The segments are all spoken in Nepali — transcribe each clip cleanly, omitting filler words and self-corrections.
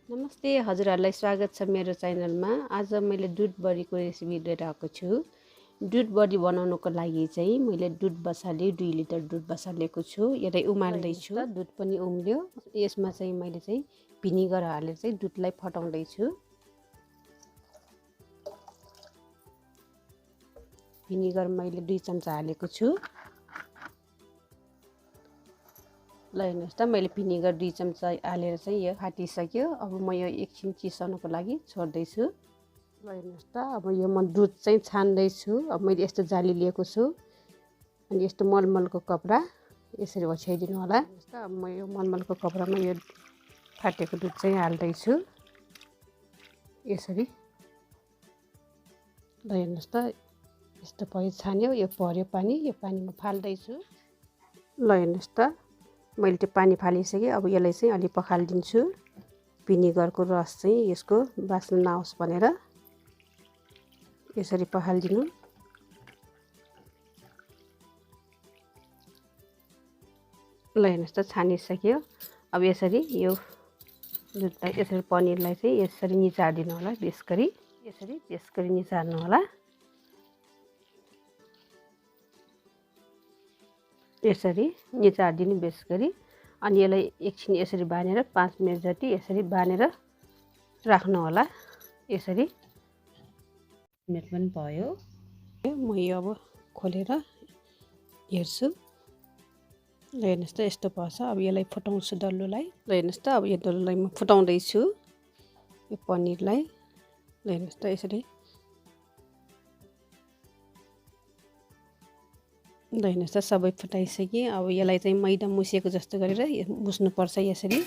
नमस्ते, हजुरहरूलाई स्वागत छ मेरो च्यानलमा। आज मैले दुध बडीको रेसिपी लिएर आएको छु। दुध बडी बनाउनको लागि चाहिँ मैले दुध बसाले 2 लिटर दुध बसालेको छु। यसलाई उमाल्दै छु। दुध पनि उम्ल्यो। यसमा चाहिँ मैले चाहिँ भिनेगर हालेर चाहिँ दुधलाई फटाउँदै छु। भिनेगर मैले 2 चम्चा हालेको छु। ल हेर्नुहोस् त, मैले भिनेगर 2 चम्चा हालेर चाहिँ यो फाटिसक्यो। अब म यो एकछिन चिसाउनको लागि छोड्दैछु। ल हेर्नुहोस् त, अब यो म दुध चाहिँ छान्दैछु। अब मैले यस्तो जाली लिएको छु अनि यस्तो मलमलको कपडा यसरी ओछ्याइदिनु होला। हेर्नुहोस् त, अब म यो मलमलको कपडामा यो फाटेको दुध चाहिँ हाल्दैछु यसरी। ल हेर्नुहोस् त, यस्तो भयो छान्यो, यो पर्यो पानी, यो पानीमा फाल्दैछु। ल हेर्नुहोस् त, मैले त्यो पानी फालिसकेँ। अब यसलाई चाहिँ अलि पखालिदिन्छु। भिनेगरको रस चाहिँ यसको बास्ना नआओस् भनेर यसरी पखालिदिनु। ल हेर्नुहोस् त, छानिसक्यो। अब यसरी यो दुधलाई यसरी पनिरलाई चाहिँ यसरी निचार्दिनु होला। बेस गरी यसरी निचार्नु होला। यसरी निचार्दिनु बेस गरी। अनि यसलाई एकछिन यसरी बानेर 5 मिनेट जति यसरी बानेर राख्नु होला। यसरी मिनट पनि भयो। म यो अब खोलेर हेर्छु। ल हेर्नुहोस् त, यस्तो पर्छ। अब यसलाई फुटाउँछु डल्लोलाई। ल हेर्नुहोस् त, अब यो डल्लोलाई म फुटाउँदैछु यो पनिरलाई। ल हेर्नुहोस् त, यसरी। ल हेर्नुहोस् त, सबै फुटाइसकेँ। अब यसलाई चाहिँ मैदा मुसेको जस्तो गरेर मुस्नुपर्छ यसरी।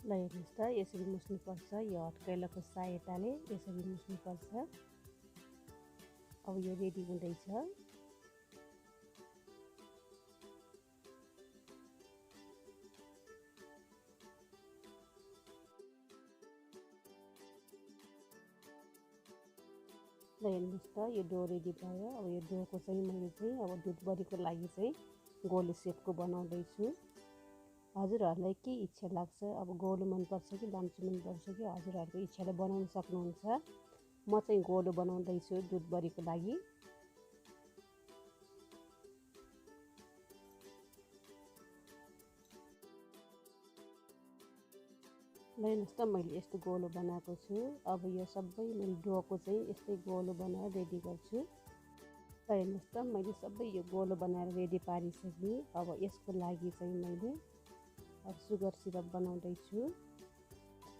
ल हेर्नुहोस् त, यसरी मुस्नुपर्छ। यो हत्केलाको सहायताले यसरी मुस्नुपर्छ। अब यो रेडी हुँदैछ। ल हेर्नुहोस् त, यो डो रेडी भयो। अब यो डोको चाहिँ मैले चाहिँ अब दुध बडीको लागि चाहिँ गोलो सेपको बनाउँदैछु। हजुरहरूलाई के इच्छा लाग्छ, अब गोलो मनपर्छ कि लाम्ची मनपर्छ कि हजुरहरूको इच्छाले बनाउन सक्नुहुन्छ। म चाहिँ गोलो बनाउँदैछु दुध बडीको लागि। ल हेर्नुहोस् त, मैले यस्तो गोलो बनाएको छु। अब यो सबै मैले डोको चाहिँ यस्तै गोलो बनाएर रेडी गर्छु। ल हेर्नुहोस् त, मैले सबै यो गोलो बनाएर रेडी पारिसकेँ। अब यसको लागि चाहिँ मैले अब सुगर सिरप बनाउँदैछु।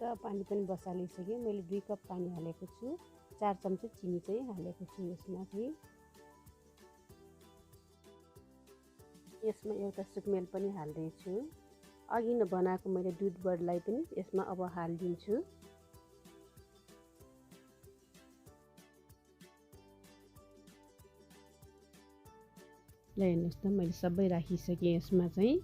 त पानी पनि बसालिसकेँ। मैले 2 कप पानी हालेको छु। 4 चम्चा चिनी चाहिँ हालेको छु यसमा चाहिँ। यसमा एउटा सुकमेल पनि हाल्दैछु। अघि नै बनाएको मैले दुध बडीलाई पनि यसमा अब हालिदिन्छु। ल हेर्नुहोस् त, मैले सबै राखिसकेँ यसमा चाहिँ।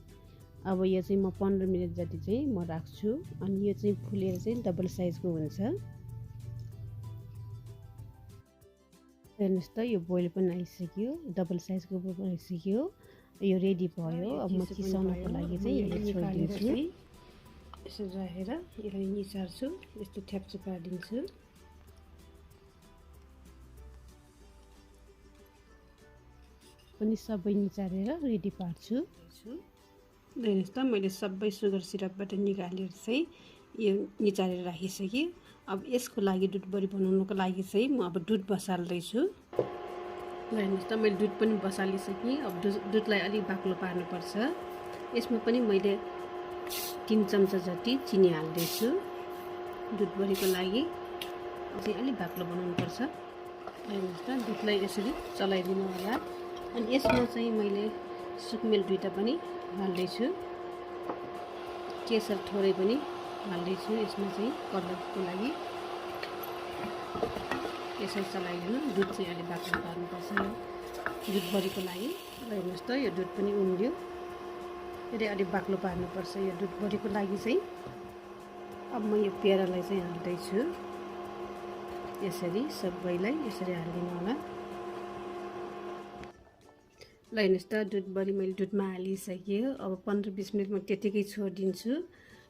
अब यो चाहिँ म 15 मिनट जति चाहिँ म राख्छु। अनि यो चाहिँ फुलेर चाहिँ डबल साइजको हुन्छ। हेर्नुहोस् त, यो बोइल पनि आइसक्यो, डबल साइजको पनि आइसक्यो। यो रेडी भयो। अब म चिसाउनको लागि चाहिँ यसलाई छोडिदिन्छु। यसो राखेर यसलाई निचार्छु, यस्तो ठ्याप्छु पारिदिन्छु। पनि सबै निचारेर रेडी पार्छु। हेर्नुहोस् त, मैले सबै सुगर सिरपबाट निकालेर चाहिँ यो निचारेर राखिसकेँ। अब यसको लागि दुध बडी बनाउनुको लागि चाहिँ म अब दुध बसाल्दैछु। ल हेर्नुहोस् त, मैले दुध पनि बसालिसकेँ। अब दुधलाई अलिक बाक्लो पार्नुपर्छ। यसमा पनि मैले 3 चम्चा जति चिनी हाल्दैछु। दुध बडीको लागि चाहिँ अलिक बाक्लो बनाउनुपर्छ। हेर्नुहोस् त, दुधलाई यसरी चलाइदिनु होला। अनि यसमा चाहिँ मैले सुकमेल 2टा पनि हाल्दैछु। केसर थोरै पनि हाल्दैछु यसमा चाहिँ कलरको लागि। यसरी चलाइदिनु। दुध चाहिँ अलिक बाक्लो पार्नुपर्छ यो दुध बडीको लागि। ल हेर्नुहोस् त, यो दुध पनि उम्ल्यो। यसले अलिक बाक्लो पार्नुपर्छ यो दुध बडीको लागि चाहिँ। अब म यो पेडालाई चाहिँ हाल्दैछु। यसरी सबैलाई यसरी हालिदिनु होला। ल हेर्नुहोस् त दुधबरी मैले दुधमा हालिसकेँ। अब 15-20 मिनट म त्यतिकै छोडिदिन्छु।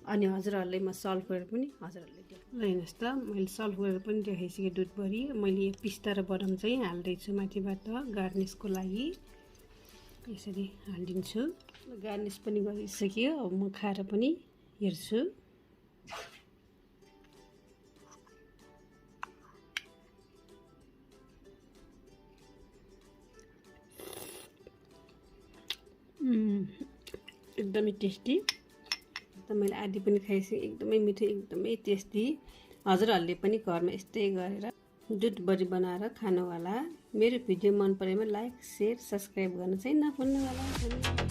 अनि हजुरहरूले म सल्भ गरेर पनि हजुरहरूले ल हेर्नुहोस् त मैले सल्भ गरेर पनि देखाइसकेँ दुधबरी। मैले यो पिस्ता र बदाम चाहिँ हाल्दैछु माथिबाट गार्निसको लागि। यसरी हालिदिन्छु। गार्निस पनि गरिसक्यो। अब म खाएर पनि हेर्छु। एकदमै टेस्टी। मैले आधी पनि खाइसकेँ। एकदमै मिठो, एकदमै टेस्टी। हजुरहरूले पनि घरमा यस्तै गरेर दुधबरी बनाएर खानु होला। मेरो भिडियो मन परेमा लाइक, शेयर, सब्सक्राइब गर्न चाहिँ नभुल्नु होला।